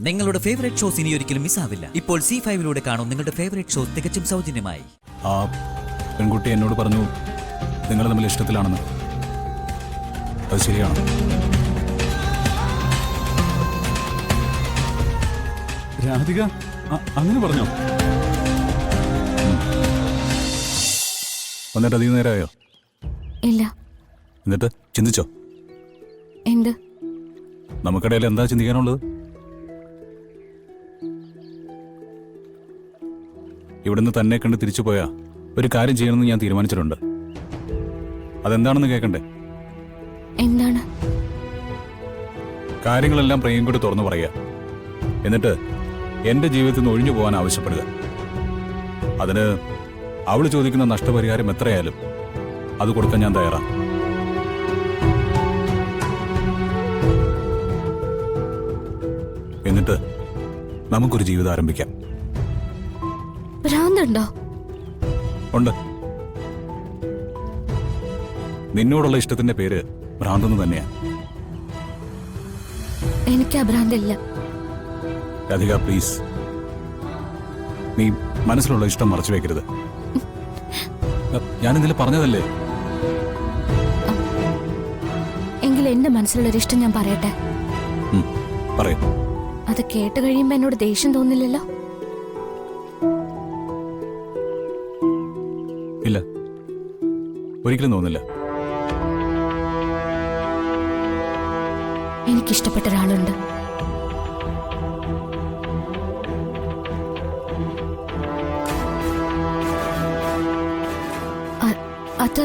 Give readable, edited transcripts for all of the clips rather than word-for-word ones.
നിങ്ങളുടെ favourite shows ഇനി ഒരിക്കലും മിസ്സാവില്ല. ഇപ്പോൾ C5 കാണും നിങ്ങളുടെ ഫേവറേറ്റ് ഷോസ് തികച്ചും സൗജന്യമായി. ആ പെൺകുട്ടി എന്നോട് പറഞ്ഞു നിങ്ങൾ തമ്മിൽ ഇഷ്ടത്തിലാണെന്ന്. അത് ശരിയാണ്. രാധിക അങ്ങനെ പറഞ്ഞോ? വന്നിട്ട് അധികം നേരമായോ? ഇല്ല. എന്നിട്ട് ചിന്തിച്ചോ? എന്ത്? നമുക്കിടയിൽ എന്താ ചിന്തിക്കാനുള്ളത്? ഇവിടുന്ന് തന്നെ കണ്ട് തിരിച്ചു പോയാ ഒരു കാര്യം ചെയ്യണമെന്ന് ഞാൻ തീരുമാനിച്ചിട്ടുണ്ട്. അതെന്താണെന്ന് കേൾക്കണ്ടേ? എന്താണ്? കാര്യങ്ങളെല്ലാം പ്രേം കൂടി തുറന്നു പറയുക. എന്നിട്ട് എന്റെ ജീവിതത്തിൽ നിന്ന് ഒഴിഞ്ഞു പോകാൻ ആവശ്യപ്പെടുക. അതിന് അവള് ചോദിക്കുന്ന നഷ്ടപരിഹാരം എത്രയായാലും അത് കൊടുക്കാൻ ഞാൻ തയ്യാറാണ്. എന്നിട്ട് നമുക്കൊരു ജീവിതം ആരംഭിക്കാം. ഭ്രാന്തുണ്ടോ? ഉണ്ട്. നിന്നോടുള്ള ഇഷ്ടത്തിന്റെ പേര് ഭ്രാന്തെന്ന് തന്നെയാ. എനിക്ക് ആ ഭ്രാന്തില്ല. രാധിക പ്ലീസ്, നീ മനസ്സിലുള്ള ഇഷ്ടം മറച്ചു വെക്കരുത്. ഞാൻ ഇന്നലെ പറഞ്ഞതല്ലേ? എങ്കിൽ എന്റെ മനസ്സിലുള്ളൊരു ഇഷ്ടം ഞാൻ പറയട്ടെ. പറയും. അത് കേട്ട് കഴിയുമ്പോ എന്നോട് ദേഷ്യം തോന്നില്ലല്ലോ? ഇല്ല, ഒരിക്കലും തോന്നില്ല. എനിക്കിഷ്ടപ്പെട്ട ഒരാളുണ്ട്. അത്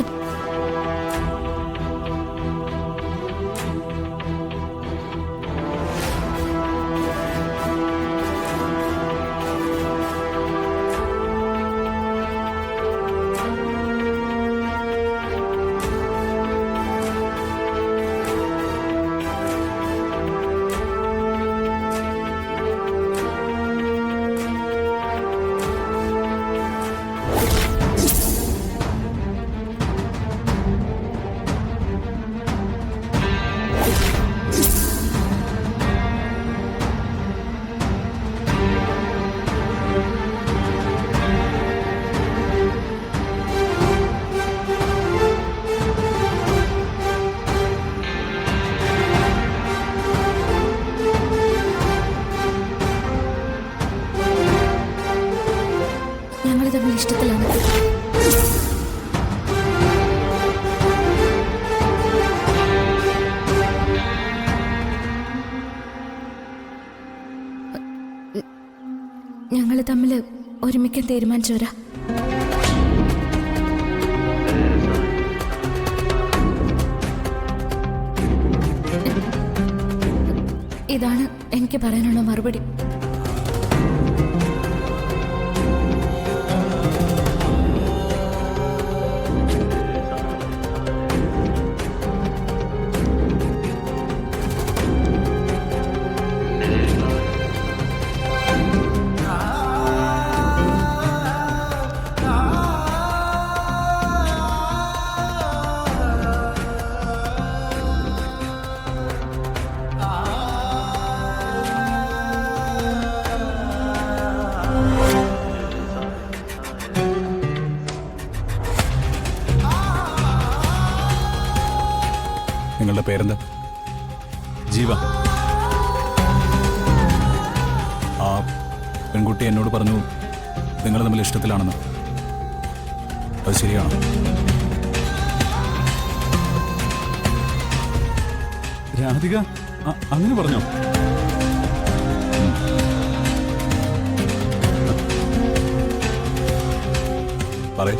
ഞങ്ങൾ തമ്മിൽ ഇഷ്ടത്തിലാണ്. ഞങ്ങൾ തമ്മിൽ ഒരുമിക്കാൻ തീരുമാനിച്ചവരാ. ഇതാണ് എനിക്ക് പറയാനുള്ള മറുപടി. നിങ്ങളുടെ പേരെന്താ? ജീവ. ആ പെൺകുട്ടി എന്നോട് പറഞ്ഞു നിങ്ങൾ തമ്മിൽ ഇഷ്ടത്തിലാണെന്ന്. അത് ശരിയാണ്. രാധിക അങ്ങനെ പറഞ്ഞോ? പറയ്.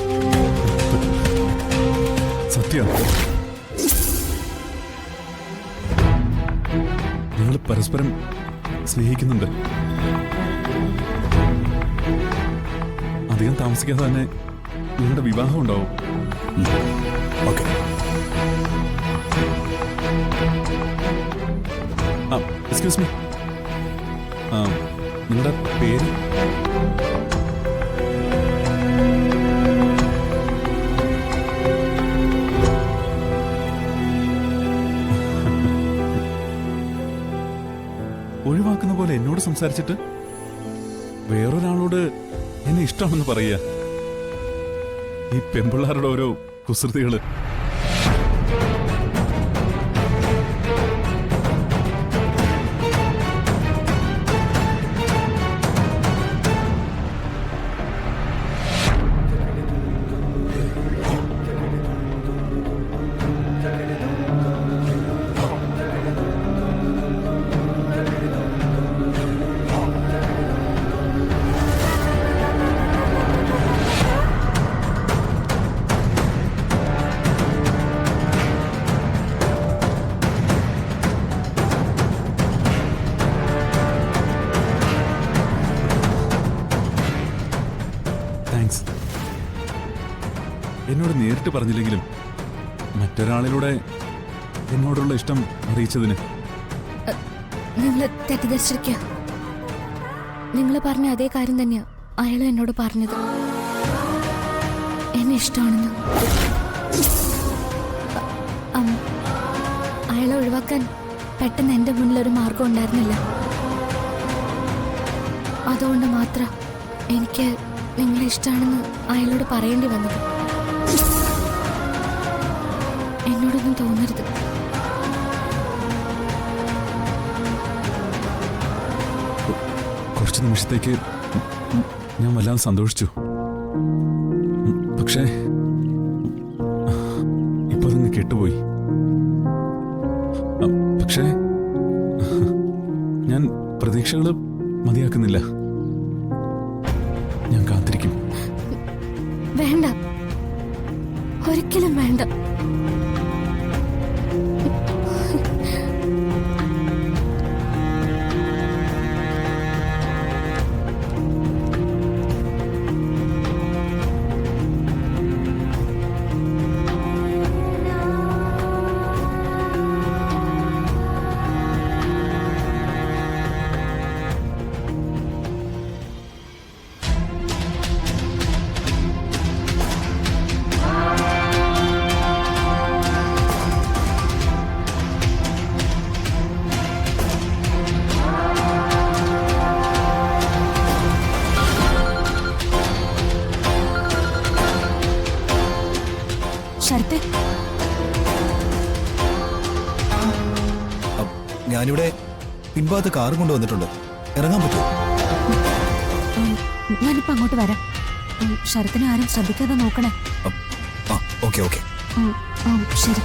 സത്യം. നിങ്ങൾ പരസ്പരം സ്നേഹിക്കുന്നുണ്ട്. അധികം താമസിക്കാതെ തന്നെ നിങ്ങളുടെ വിവാഹം ഉണ്ടാവും. ഓക്കെ. എക്സ്ക്യൂസ് മീ, നിങ്ങളുടെ പേര്? ഒഴിവാക്കുന്ന പോലെ എന്നോട് സംസാരിച്ചിട്ട് വേറൊരാളോട് എന്നെ ഇഷ്ടമാണെന്ന് പറയുക. ഈ പെമ്പിള്ളാരുടെ ഓരോ കുസൃതികള്. താങ്ക്സ്. എന്നോട് നേരിട്ട് പറഞ്ഞില്ലെങ്കിലും മറ്റൊരാളിലൂടെ എന്നോടുള്ള ഇഷ്ടം അറിയിച്ചതിന്. നിങ്ങൾ തെറ്റിദ്ധരിച്ചിരിക്കുക. നിങ്ങൾ പറഞ്ഞ അതേ കാര്യം തന്നെയാ അയാളും എന്നോട് പറഞ്ഞത്. എന്നെ ഇഷ്ടമാണെന്ന്. അയാളെ ഒഴിവാക്കാൻ പെട്ടെന്ന് എൻ്റെ മുന്നിൽ ഒരു മാർഗം ഉണ്ടായിരുന്നില്ല. അതുകൊണ്ട് മാത്രം എനിക്ക് നിങ്ങളെ ഇഷ്ടമാണെന്ന് അയാളോട് പറയേണ്ടി വന്നത്. എന്നോടൊന്നും തോന്നരുത്. കുറച്ച് നിമിഷത്തേക്ക് ഞാൻ വല്ലാതെ സന്തോഷിച്ചു. പക്ഷേ ഇപ്പൊ അതങ്ങ് കെട്ടുപോയി. പക്ഷേ ഞാൻ പ്രതീക്ഷകൾ മതിയാക്കുന്നില്ല. ഞാൻ കാത്തിരിക്കും. വേണ്ട, ഒരിക്കലും വേണ്ട. ശരത്തെ, ഞാനിവിടെ പിൻഭാഗത്ത് കാറ് കൊണ്ടുവന്നിട്ടുണ്ട്. ഇറങ്ങാൻ പറ്റുമോ? ഞാനിപ്പോ അങ്ങോട്ട് വരാം. ശരത്തിനെ ആരും ശ്രദ്ധിക്കാതെ നോക്കണേ. Okay okay. ശരി.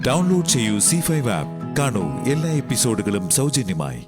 ഡൗൺലോഡ് ചെയ്യൂ C5 ആപ്പ്. കാണൂ എല്ലാ എപ്പിസോഡുകളും സൗജന്യമായി.